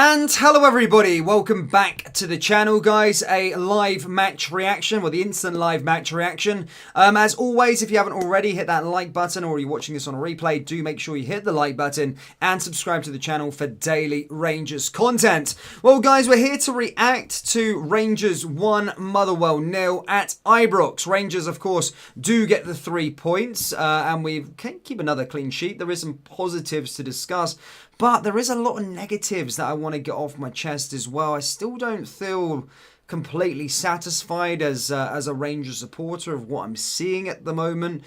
And hello everybody, welcome back to the channel guys, a live match reaction, well the instant live match reaction. As always, if you haven't already, hit that like button, or you're watching this on a replay, do make sure you hit the like button and subscribe to the channel for daily Rangers content. Well guys, we're here to react to Rangers 1, Motherwell 0 at Ibrox. Rangers of course do get the 3 points and we can keep another clean sheet. There is some positives to discuss, but there is a lot of negatives that I want to get off my chest as well. I still don't feel completely satisfied as a Rangers supporter of what I'm seeing at the moment.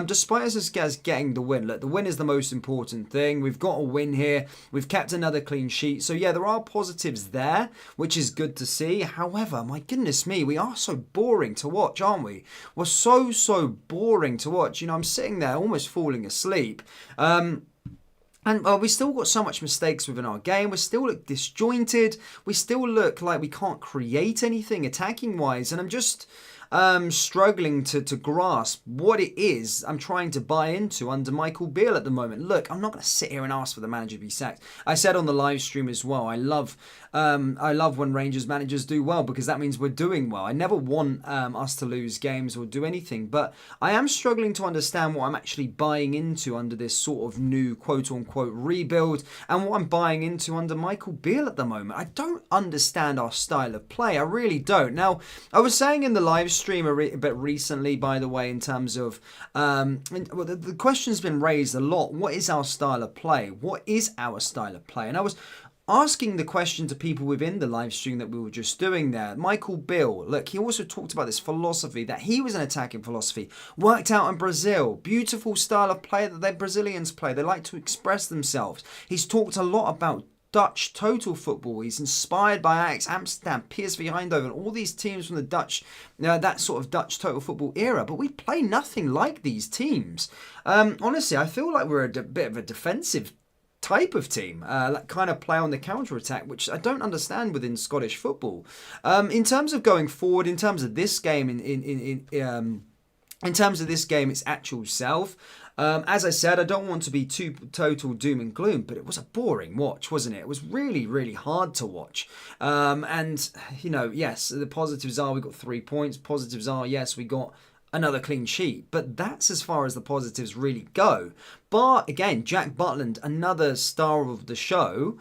Despite us getting the win. Look, the win is the most important thing. We've got a win here. We've kept another clean sheet. So yeah, there are positives there, which is good to see. However, my goodness me, we are so boring to watch, aren't we? We're so boring to watch. You know, I'm sitting there almost falling asleep. And we still got so much mistakes within our game. We still look disjointed. We still look like we can't create anything attacking-wise. And I'm just struggling to grasp what it is I'm trying to buy into under Michael Beale at the moment. Look, I'm not going to sit here and ask for the manager to be sacked. I said on the live stream as well, I love when Rangers managers do well, because that means we're doing well. I never want us to lose games or do anything, but I am struggling to understand what I'm actually buying into under this sort of new quote-unquote rebuild, and what I'm buying into under Michael Beale at the moment. I don't understand our style of play. I really don't. Now, I was saying in the live stream a bit recently, by the way, in terms of the question's been raised a lot. What is our style of play? What is our style of play? And I was asking the question to people within the live stream that we were just doing there. Michael Beale, look, he also talked about this philosophy, that he was an attacking philosophy, worked out in Brazil, beautiful style of play that the Brazilians play. They like to express themselves. He's talked a lot about Dutch total football. He's inspired by Ajax, Amsterdam, PSV Eindhoven, all these teams from the Dutch, that sort of Dutch total football era. But we play nothing like these teams. Honestly, I feel like we're a bit of a defensive type of team, that kind of play on the counter-attack, which I don't understand within Scottish football. In terms of going forward, in terms of this game, in terms of this game, its actual self, as I said, I don't want to be too total doom and gloom, but it was a boring watch, wasn't it? It was really hard to watch. And, you know, yes, the positives are we got 3 points. Positives are, yes, we got another clean sheet. But that's as far as the positives really go. But again, Jack Butland, another star of the show.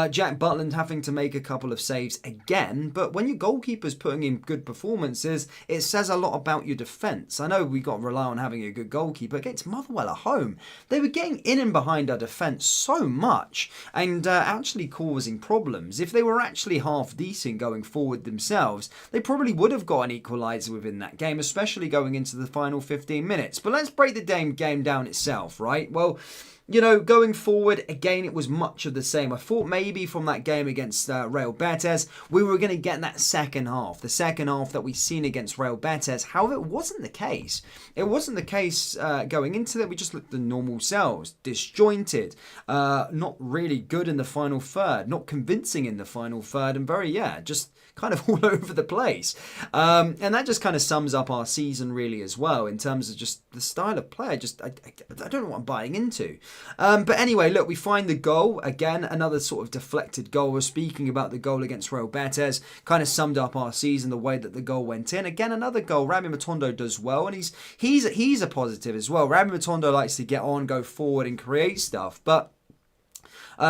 Jack Butland having to make a couple of saves again. But when your goalkeeper's putting in good performances, it says a lot about your defence. I know we got to rely on having a good goalkeeper. Against Motherwell at home, they were getting in and behind our defence so much and actually causing problems. If they were actually half decent going forward themselves, they probably would have got an equaliser within that game, especially going into the final 15 minutes. But let's break the game down itself, right? Well, you know, going forward, again, it was much of the same. I thought maybe from that game against Real Betis, we were going to get that second half. The second half that we've seen against Real Betis. However, it wasn't the case. It wasn't the case going into that. We just looked the normal selves. Disjointed. Not really good in the final third. Not convincing in the final third. And just kind of all over the place. And that just kind of sums up our season really as well, in terms of just the style of play. I don't know what I'm buying into. But anyway, look, we find the goal. Again, another sort of deflected goal. We're speaking about the goal against Real Betis. Kind of summed up our season, the way that the goal went in. Again, another goal. Rami Matondo does well, and he's a positive as well. Rami Matondo likes to get on, go forward and create stuff. But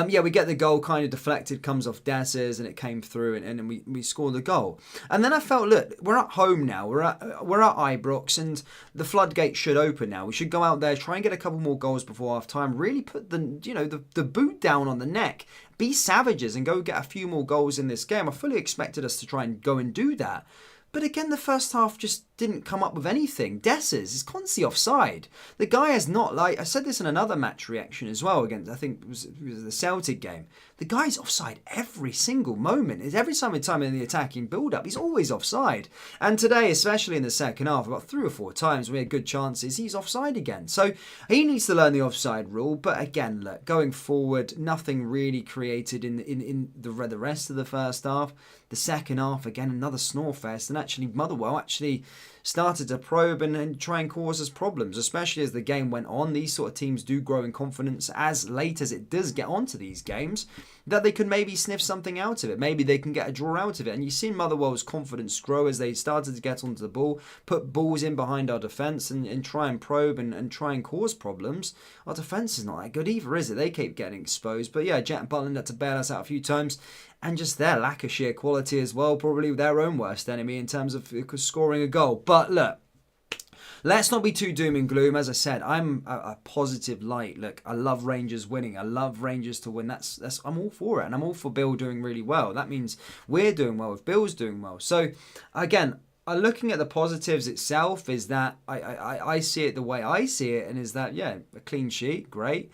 yeah, we get the goal kind of deflected, comes off Das's, and it came through, and then we score the goal. And then I felt, look, we're at home now. We're at Ibrox, and the floodgates should open now. We should go out there, try and get a couple more goals before half time. Really put the boot down on the neck. Be savages and go get a few more goals in this game. I fully expected us to try and go and do that. But again, the first half just didn't come up with anything. Dessers is constantly offside. The guy has not, like, I said this in another match reaction as well, against, I think it was the Celtic game. The guy's offside every single moment. Every time in the attacking build-up, he's always offside. And today, especially in the second half, about 3 or 4 times we had good chances, he's offside again. So he needs to learn the offside rule. But again, look, going forward, nothing really created in the rest of the first half. The second half, again, another snore fest. And actually, Motherwell actually started to probe and try and cause us problems, especially as the game went on. These sort of teams do grow in confidence as late as it does get onto these games, that they could maybe sniff something out of it. Maybe they can get a draw out of it. And you've seen Motherwell's confidence grow as they started to get onto the ball, put balls in behind our defence and try and probe and try and cause problems. Our defence is not that good either, is it? They keep getting exposed. But yeah, Jack Butland had to bail us out a few times. And just their lack of sheer quality as well, probably their own worst enemy in terms of scoring a goal. But look, let's not be too doom and gloom. As I said, I'm a positive light. Look, I love Rangers winning. I love Rangers to win. That's I'm all for it. And I'm all for Bill doing really well. That means we're doing well if Bill's doing well. So, again, looking at the positives itself is that I see it the way I see it. And is that, yeah, a clean sheet. Great.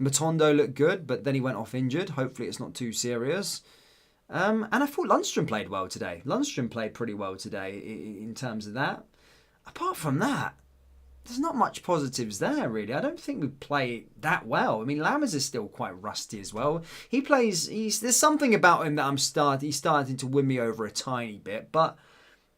Matondo looked good, but then he went off injured. Hopefully it's not too serious. And I thought Lundstrom played well today. Lundstrom played pretty well today in terms of that. Apart from that, there's not much positives there, really. I don't think we play that well. I mean, Lammers is still quite rusty as well. There's something about him that he's starting to win me over a tiny bit, but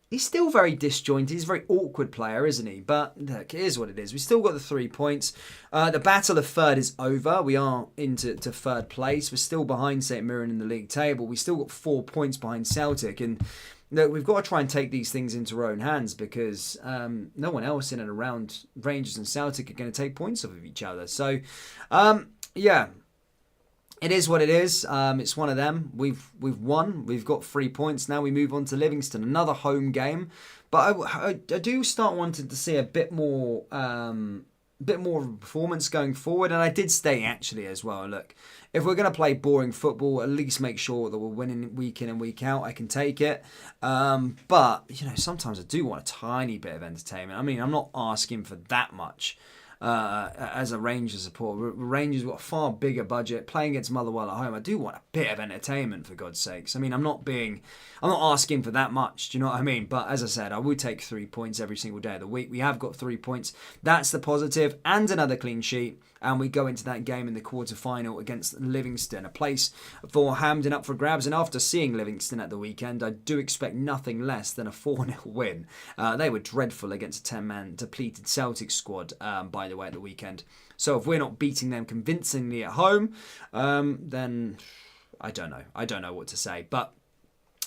he's still very disjointed. He's a very awkward player, isn't he? But look, it is what it is. We've still got the 3 points. The battle of third is over. We are into third place. We're still behind St Mirren in the league table. We still got 4 points behind Celtic. And look, we've got to try and take these things into our own hands because no one else in and around Rangers and Celtic are going to take points off of each other. So, yeah. It is what it is. It's one of them. We've won. We've got 3 points. Now we move on to Livingston, another home game. But I do start wanting to see a bit more of a performance going forward. And I did stay actually as well. Look, if we're going to play boring football, at least make sure that we're winning week in and week out. I can take it. But sometimes I do want a tiny bit of entertainment. I mean, I'm not asking for that much. As a Rangers supporter, Rangers got a far bigger budget, playing against Motherwell at home. I do want a bit of entertainment, for God's sakes. I mean, I'm not asking for that much. Do you know what I mean? But as I said, I would take 3 points every single day of the week. We have got 3 points. That's the positive, and another clean sheet. And we go into that game in the quarter-final against Livingston, a place for Hampden up for grabs. And after seeing Livingston at the weekend, I do expect nothing less than a 4-0 win. They were dreadful against a 10-man depleted Celtic squad, by the way, at the weekend. So if we're not beating them convincingly at home, then I don't know. I don't know what to say. But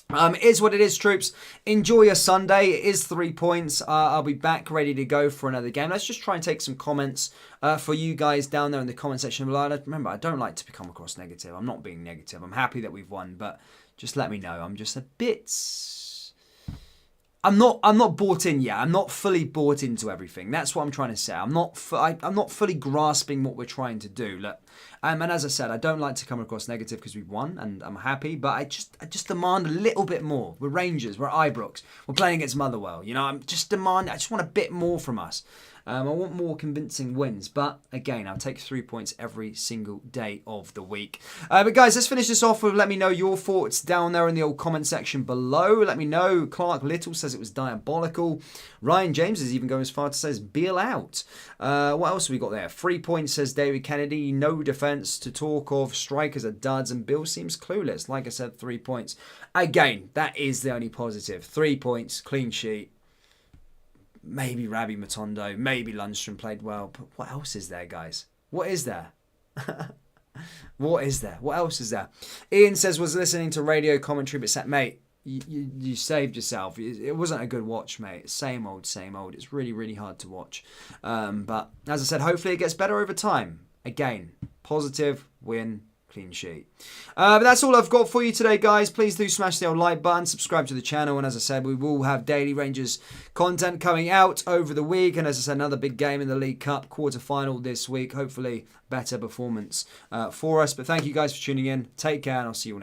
it is what it is, troops. Enjoy your Sunday. It is 3 points. I'll be back ready to go for another game. Let's just try and take some comments for you guys down there in the comment section. Remember, I don't like to come across negative. I'm not being negative. I'm happy that we've won, but just let me know. I'm just a bit... I'm not bought in yet. I'm not fully bought into everything. That's what I'm trying to say. I'm not fully grasping what we're trying to do. Look, and as I said, I don't like to come across negative because we've won and I'm happy. But I just demand a little bit more. We're Rangers. We're Ibrox. We're playing against Motherwell. I just want a bit more from us. I want more convincing wins. But again, I'll take 3 points every single day of the week. But guys, let's finish this off with let me know your thoughts down there in the old comment section below. Let me know. Clark Little says it was diabolical. Ryan James is even going as far to say Beal out. What else have we got there? 3 points, says David Kennedy. No defence to talk of. Strikers are duds and Bill seems clueless. Like I said, 3 points. Again, that is the only positive. 3 points, clean sheet. Maybe Rabbi Matondo, maybe Lundstrom played well, but what else is there, guys? What is there? What is there? What else is there? Ian says, was listening to radio commentary, but said, mate, you saved yourself. It wasn't a good watch, mate. Same old, same old. It's really, really hard to watch. But as I said, hopefully it gets better over time. Again, positive, win, clean sheet. But that's all I've got for you today, guys. Please do smash the old like button, subscribe to the channel, and as I said, we will have daily Rangers content coming out over the week, and as I said, another big game in the League Cup quarter-final this week. Hopefully better performance for us. But thank you guys for tuning in. Take care, and I'll see you next.